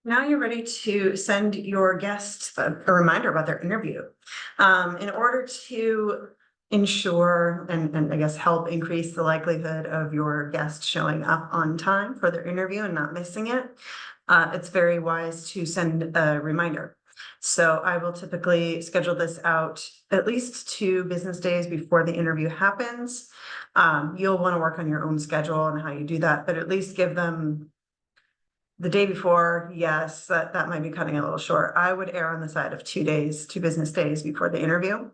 Now you're ready to send your guests a reminder about their interview. In order to ensure and I guess help increase the likelihood of your guest showing up on time for their interview and not missing it, it's very wise to send a reminder. So I will typically schedule this out at least 2 business days before the interview happens. You'll want to work on your own schedule and how you do that, but at least give them the day before. Yes, that might be cutting it a little short. I would err on the side of 2 days, 2 business days before the interview.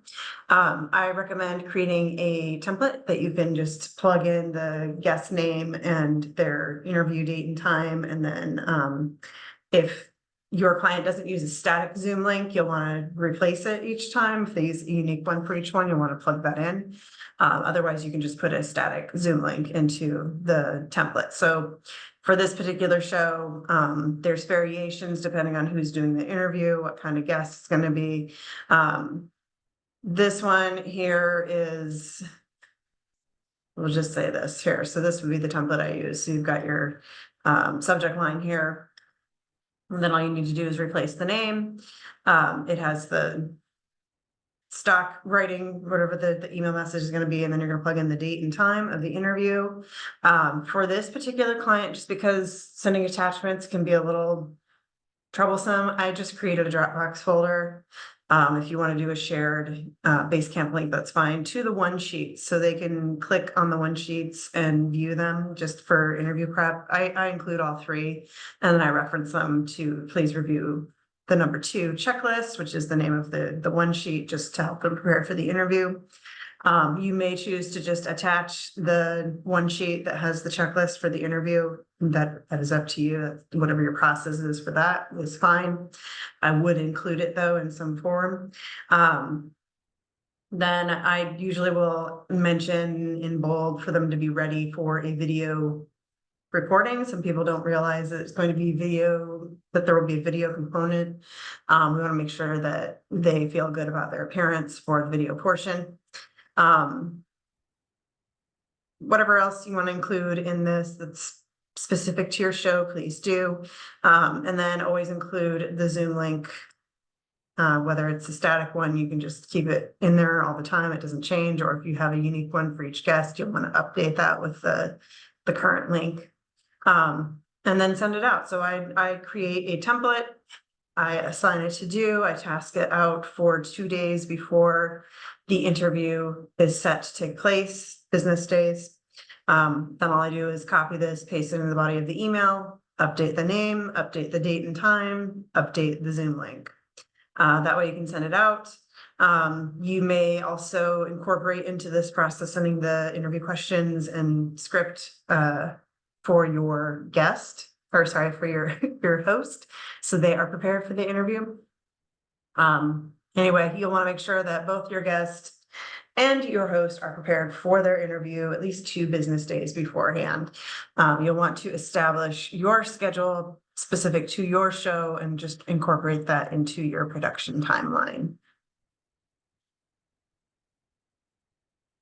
I recommend creating a template that you can just plug in the guest name and their interview date and time. And then if your client doesn't use a static Zoom link, you'll want to replace it each time. If they use a unique one for each one, you'll want to plug that in. Otherwise, you can just put a static Zoom link into the template. So for this particular show, there's variations depending on who's doing the interview, what kind of guest it's going to be. This one here is, we'll just say this here. So this would be the template I use. So you've got your subject line here. And then all you need to do is replace the name. It has the stock writing, whatever the email message is going to be, and then you're going to plug in the date and time of the interview. For this particular client, just because sending attachments can be a little troublesome, I just created a Dropbox folder. If you want to do a shared Basecamp link, that's fine, to the one sheet, so they can click on the one sheets and view them just for interview prep. I include all 3, and then I reference them to please review the number 2 checklist, which is the name of the one sheet, just to help them prepare for the interview. You may choose to just attach the one sheet that has the checklist for the interview. That is up to you. Whatever your process is for that is fine. I would include it though in some form. Then I usually will mention in bold for them to be ready for a video recording. Some people don't realize that it's going to be video, that there will be a video component. We want to make sure that they feel good about their appearance for the video portion. Whatever else you want to include in this that's specific to your show, please do. And then always include the Zoom link. Whether it's a static one, you can just keep it in there all the time. It doesn't change. Or if you have a unique one for each guest, you'll want to update that with the current link. And then send it out. So I create a template. I assign it to do. I task it out for 2 days before the interview is set to take place, business days. Then all I do is copy this, paste it in the body of the email, update the name, update the date and time, update the Zoom link. That way you can send it out. You may also incorporate into this process sending the interview questions and script for your guest, or sorry, for your host, so they are prepared for the interview. Anyway, you'll want to make sure that both your guest and your host are prepared for their interview at least 2 business days beforehand. You'll want to establish your schedule specific to your show and just incorporate that into your production timeline.